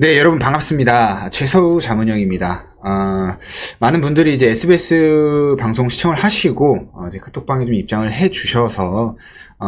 네, 여러분 반갑습니다. 최서우 자문형입니다. 많은 분들이 이제 SBS 방송 시청을 하시고, 제 카톡방에 좀 입장을 해 주셔서,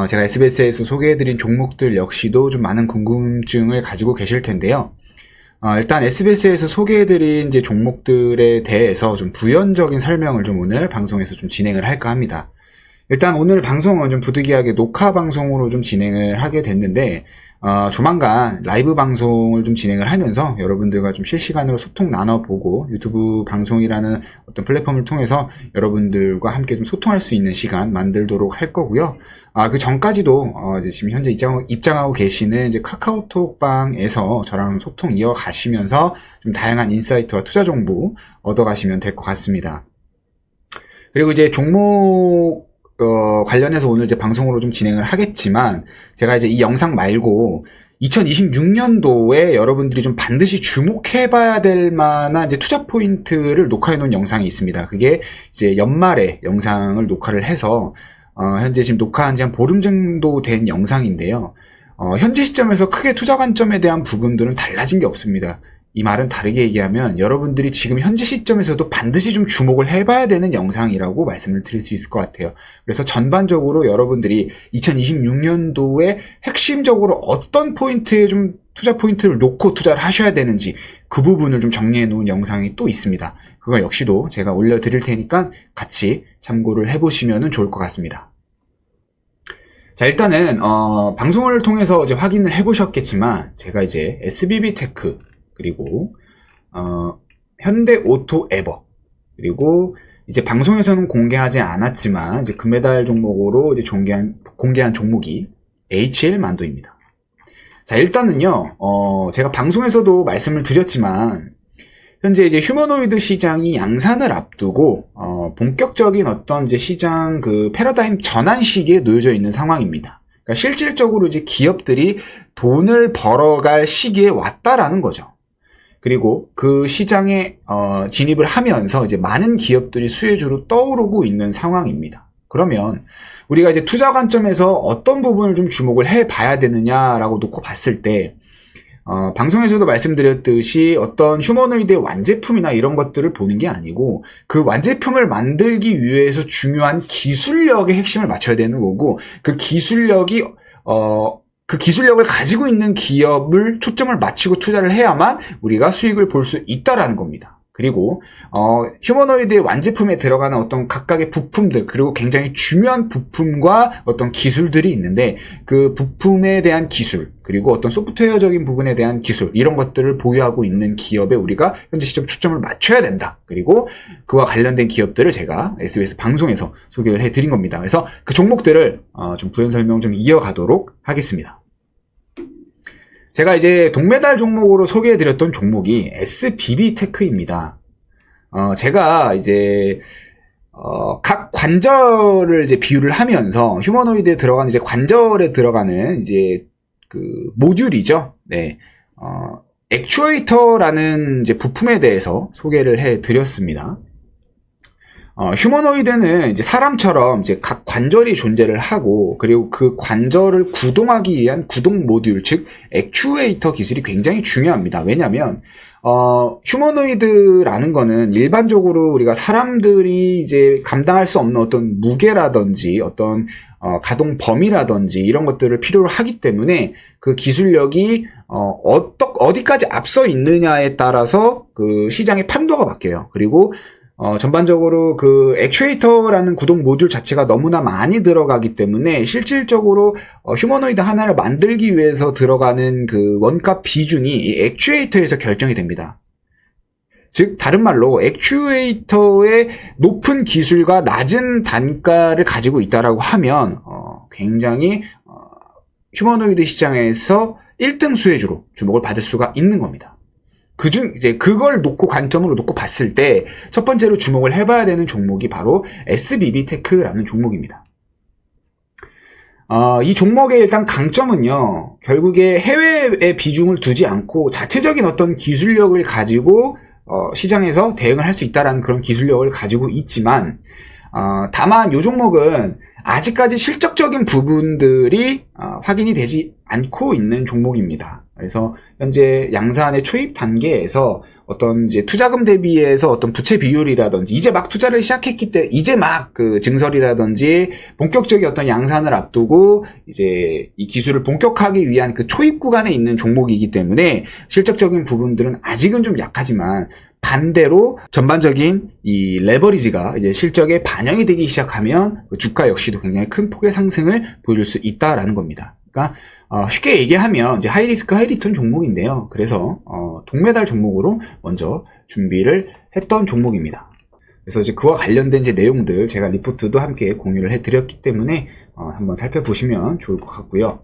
제가 SBS에서 소개해드린 종목들 역시도 좀 많은 궁금증을 가지고 계실 텐데요. 일단 SBS에서 소개해드린 이제 종목들에 대해서 좀 부연적인 설명을 좀 오늘 방송에서 좀 진행을 할까 합니다. 일단 오늘 방송은 좀 부득이하게 녹화 방송으로 좀 진행을 하게 됐는데, 조만간 라이브 방송을 좀 진행을 하면서 여러분들과 좀 실시간으로 소통 나눠보고 유튜브 방송이라는 어떤 플랫폼을 통해서 여러분들과 함께 좀 소통할 수 있는 시간 만들도록 할 거고요. 그 전까지도 이제 지금 현재 입장하고 계시는 이제 카카오톡방에서 저랑 소통 이어가시면서 좀 다양한 인사이트와 투자 정보 얻어가시면 될 것 같습니다. 그리고 이제 종목 관련해서 오늘 이제 방송으로 좀 진행을 하겠지만, 제가 이제 이 영상 말고 2026년도에 여러분들이 좀 반드시 주목해봐야 될 만한 이제 투자 포인트를 녹화해 놓은 영상이 있습니다. 그게 이제 연말에 영상을 녹화를 해서, 현재 지금 녹화한 지 한 보름 정도 된 영상인데요. 현재 시점에서 크게 투자 관점에 대한 부분들은 달라진 게 없습니다. 이 말은 다르게 얘기하면 여러분들이 지금 현재 시점에서도 반드시 좀 주목을 해봐야 되는 영상이라고 말씀을 드릴 수 있을 것 같아요. 그래서 전반적으로 여러분들이 2026년도에 핵심적으로 어떤 포인트에 좀 투자 포인트를 놓고 투자를 하셔야 되는지 그 부분을 좀 정리해 놓은 영상이 또 있습니다. 그거 역시도 제가 올려드릴 테니까 같이 참고를 해보시면 좋을 것 같습니다. 자, 일단은 방송을 통해서 이제 확인을 해보셨겠지만 제가 이제 SBB테크 그리고 현대오토에버, 그리고 이제 방송에서는 공개하지 않았지만 이제 금메달 종목으로 이제 공개한 종목이 HL만도입니다. 자, 일단은요, 제가 방송에서도 말씀을 드렸지만 현재 이제 휴머노이드 시장이 양산을 앞두고 본격적인 어떤 이제 시장 그 패러다임 전환 시기에 놓여져 있는 상황입니다. 그러니까 실질적으로 이제 기업들이 돈을 벌어갈 시기에 왔다라는 거죠. 그리고 그 시장에 진입을 하면서 이제 많은 기업들이 수혜주로 떠오르고 있는 상황입니다. 그러면 우리가 이제 투자 관점에서 어떤 부분을 좀 주목을 해봐야 되느냐라고 놓고 봤을 때, 방송에서도 말씀드렸듯이 어떤 휴머노이드의 완제품이나 이런 것들을 보는 게 아니고 그 완제품을 만들기 위해서 중요한 기술력의 핵심을 맞춰야 되는 거고, 그 기술력이 그 기술력을 가지고 있는 기업을 초점을 맞추고 투자를 해야만 우리가 수익을 볼 수 있다라는 겁니다. 그리고 휴머노이드의 완제품에 들어가는 어떤 각각의 부품들, 그리고 굉장히 중요한 부품과 어떤 기술들이 있는데 그 부품에 대한 기술, 그리고 어떤 소프트웨어적인 부분에 대한 기술, 이런 것들을 보유하고 있는 기업에 우리가 현재 시점 초점을 맞춰야 된다. 그리고 그와 관련된 기업들을 제가 SBS 방송에서 소개를 해드린 겁니다. 그래서 그 종목들을 좀 부연 설명 좀 이어가도록 하겠습니다. 제가 이제 동메달 종목으로 소개해드렸던 종목이 SBB테크입니다. 제가 이제 각 관절을 이제 비유를 하면서 휴머노이드에 들어가는 이제 관절에 들어가는 이제 그 모듈이죠. 네, 액추에이터라는 이제 부품에 대해서 소개를 해드렸습니다. 휴머노이드는 이제 사람처럼 이제 각 관절이 존재를 하고, 그리고 그 관절을 구동하기 위한 구동 모듈, 즉 액추에이터 기술이 굉장히 중요합니다. 왜냐하면 휴머노이드라는 거는 일반적으로 우리가 사람들이 이제 감당할 수 없는 어떤 무게라든지 어떤 가동 범위라든지 이런 것들을 필요로 하기 때문에 그 기술력이 어디까지 앞서 있느냐에 따라서 그 시장의 판도가 바뀌어요. 그리고 전반적으로 그 액추에이터라는 구동 모듈 자체가 너무나 많이 들어가기 때문에 실질적으로 휴머노이드 하나를 만들기 위해서 들어가는 그 원가 비중이 이 액추에이터에서 결정이 됩니다. 즉 다른 말로 액추에이터의 높은 기술과 낮은 단가를 가지고 있다라고 하면 굉장히 휴머노이드 시장에서 1등 수혜주로 주목을 받을 수가 있는 겁니다. 이제 그걸 관점으로 놓고 봤을 때 첫 번째로 주목을 해봐야 되는 종목이 바로 SBB테크라는 종목입니다. 이 종목의 일단 강점은요, 결국에 해외에 비중을 두지 않고 자체적인 어떤 기술력을 가지고 시장에서 대응을 할 수 있다라는 그런 기술력을 가지고 있지만, 다만 이 종목은 아직까지 실적적인 부분들이 확인이 되지 않고 있는 종목입니다. 그래서 현재 양산의 초입 단계에서 어떤 이제 투자금 대비해서 어떤 부채 비율이라든지 이제 막 투자를 시작했기 때문에 이제 막 그 증설이라든지 본격적인 어떤 양산을 앞두고 이제 이 기술을 본격화하기 위한 그 초입 구간에 있는 종목이기 때문에 실적적인 부분들은 아직은 좀 약하지만 반대로 전반적인 이 레버리지가 이제 실적에 반영이 되기 시작하면 그 주가 역시도 굉장히 큰 폭의 상승을 보여줄 수 있다라는 겁니다. 그러니까 쉽게 얘기하면 이제 하이리스크 하이리턴 종목인데요. 그래서 동메달 종목으로 먼저 준비를 했던 종목입니다. 그래서 이제 그와 관련된 이제 내용들 제가 리포트도 함께 공유를 해드렸기 때문에 한번 살펴보시면 좋을 것 같고요.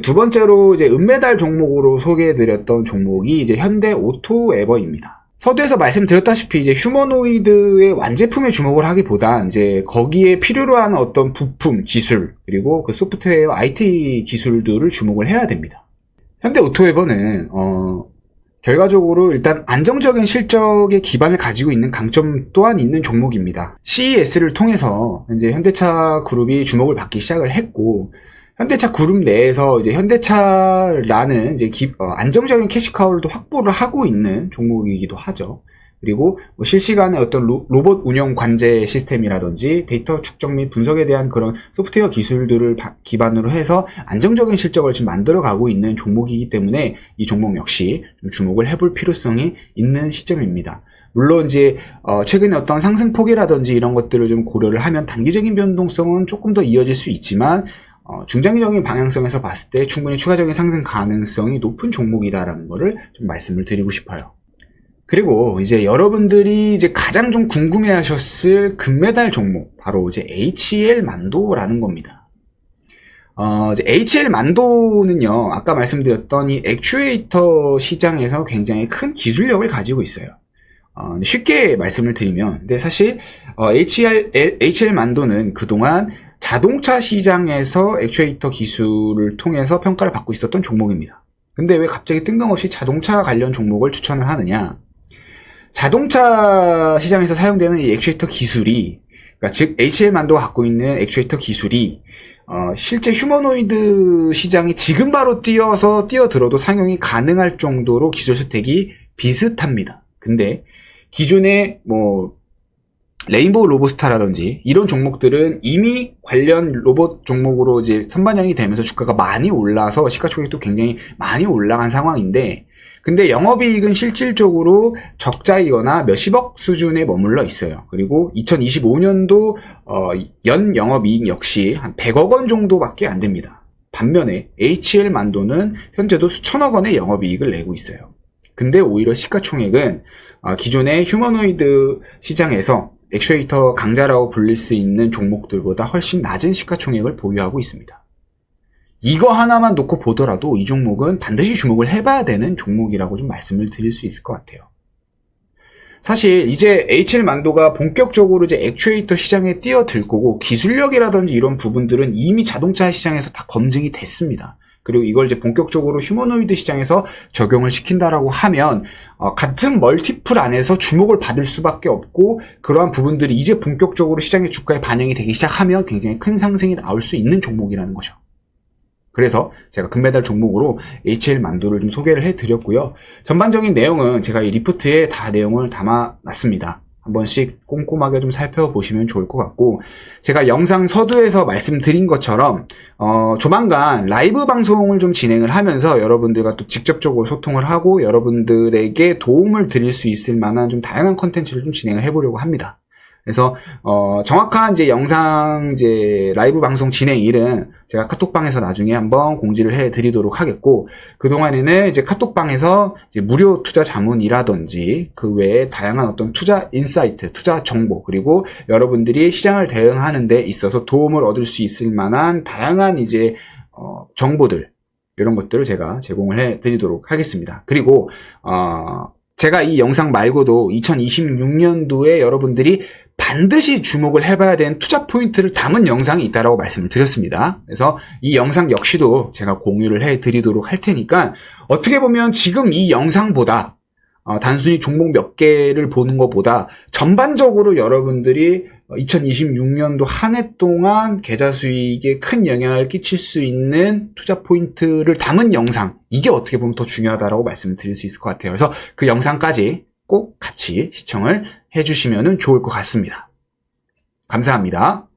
두 번째로 이제 은메달 종목으로 소개해드렸던 종목이 이제 현대 오토에버입니다. 서두에서 말씀드렸다시피 이제 휴머노이드의 완제품에 주목을 하기보단 이제 거기에 필요로 하는 어떤 부품, 기술, 그리고 그 소프트웨어, IT 기술들을 주목을 해야 됩니다. 현대 오토에버는 결과적으로 일단 안정적인 실적의 기반을 가지고 있는 강점 또한 있는 종목입니다. CES를 통해서 이제 현대차 그룹이 주목을 받기 시작을 했고, 현대차 그룹 내에서 이제 현대차라는 이제 안정적인 캐시카우를 확보를 하고 있는 종목이기도 하죠. 그리고 뭐 실시간에 어떤 로봇 운영 관제 시스템이라든지 데이터 축적 및 분석에 대한 그런 소프트웨어 기술들을 기반으로 해서 안정적인 실적을 지금 만들어가고 있는 종목이기 때문에 이 종목 역시 좀 주목을 해볼 필요성이 있는 시점입니다. 물론 이제 최근에 어떤 상승폭이라든지 이런 것들을 좀 고려를 하면 단기적인 변동성은 조금 더 이어질 수 있지만 중장기적인 방향성에서 봤을 때 충분히 추가적인 상승 가능성이 높은 종목이다라는 거를 좀 말씀을 드리고 싶어요. 그리고 이제 여러분들이 이제 가장 좀 궁금해 하셨을 금메달 종목, 바로 이제 HL 만도라는 겁니다. 이제 HL 만도는요, 아까 말씀드렸던 이 액추에이터 시장에서 굉장히 큰 기술력을 가지고 있어요. 쉽게 말씀을 드리면, 근데 사실, HL 만도는 그동안 자동차 시장에서 액추에이터 기술을 통해서 평가를 받고 있었던 종목입니다. 근데 왜 갑자기 뜬금없이 자동차 관련 종목을 추천을 하느냐? 자동차 시장에서 사용되는 이 액추에이터 기술이, 그러니까 즉 HL만도가 갖고 있는 액추에이터 기술이 실제 휴머노이드 시장이 지금 바로 뛰어들어도 상용이 가능할 정도로 기술 스택이 비슷합니다. 근데 기존의 뭐 레인보우 로보스타라든지 이런 종목들은 이미 관련 로봇 종목으로 이제 선반영이 되면서 주가가 많이 올라서 시가총액도 굉장히 많이 올라간 상황인데, 근데 영업이익은 실질적으로 적자이거나 몇십억 수준에 머물러 있어요. 그리고 2025년도 연 영업이익 역시 한 100억 원 정도밖에 안 됩니다. 반면에 HL 만도는 현재도 수천억 원의 영업이익을 내고 있어요. 근데 오히려 시가총액은 기존의 휴머노이드 시장에서 액추에이터 강자라고 불릴 수 있는 종목들보다 훨씬 낮은 시가총액을 보유하고 있습니다. 이거 하나만 놓고 보더라도 이 종목은 반드시 주목을 해봐야 되는 종목이라고 좀 말씀을 드릴 수 있을 것 같아요. 사실 이제 HL 만도가 본격적으로 이제 액추에이터 시장에 뛰어들 거고, 기술력이라든지 이런 부분들은 이미 자동차 시장에서 다 검증이 됐습니다. 그리고 이걸 이제 본격적으로 휴머노이드 시장에서 적용을 시킨다라고 하면 같은 멀티플 안에서 주목을 받을 수밖에 없고, 그러한 부분들이 이제 본격적으로 시장의 주가에 반영이 되기 시작하면 굉장히 큰 상승이 나올 수 있는 종목이라는 거죠. 그래서 제가 금메달 종목으로 HL 만도를 좀 소개를 해드렸고요. 전반적인 내용은 제가 이 리포트에 다 내용을 담아놨습니다. 한 번씩 꼼꼼하게 좀 살펴보시면 좋을 것 같고, 제가 영상 서두에서 말씀드린 것처럼 조만간 라이브 방송을 좀 진행을 하면서 여러분들과 또 직접적으로 소통을 하고 여러분들에게 도움을 드릴 수 있을 만한 좀 다양한 컨텐츠를 좀 진행을 해보려고 합니다. 그래서 정확한 이제 영상 이제 라이브 방송 진행일은 제가 카톡방에서 나중에 한번 공지를 해드리도록 하겠고, 그동안에는 이제 카톡방에서 이제 무료 투자 자문이라든지 그 외에 다양한 어떤 투자 인사이트, 투자 정보, 그리고 여러분들이 시장을 대응하는 데 있어서 도움을 얻을 수 있을 만한 다양한 이제 정보들, 이런 것들을 제가 제공을 해드리도록 하겠습니다. 그리고 제가 이 영상 말고도 2026년도에 여러분들이 반드시 주목을 해봐야 되는 투자 포인트를 담은 영상이 있다라고 말씀을 드렸습니다. 그래서 이 영상 역시도 제가 공유를 해드리도록 할 테니까, 어떻게 보면 지금 이 영상보다 단순히 종목 몇 개를 보는 것보다 전반적으로 여러분들이 2026년도 한 해 동안 계좌 수익에 큰 영향을 끼칠 수 있는 투자 포인트를 담은 영상, 이게 어떻게 보면 더 중요하다라고 말씀을 드릴 수 있을 것 같아요. 그래서 그 영상까지 꼭 같이 시청을 해주시면 좋을 것 같습니다. 감사합니다.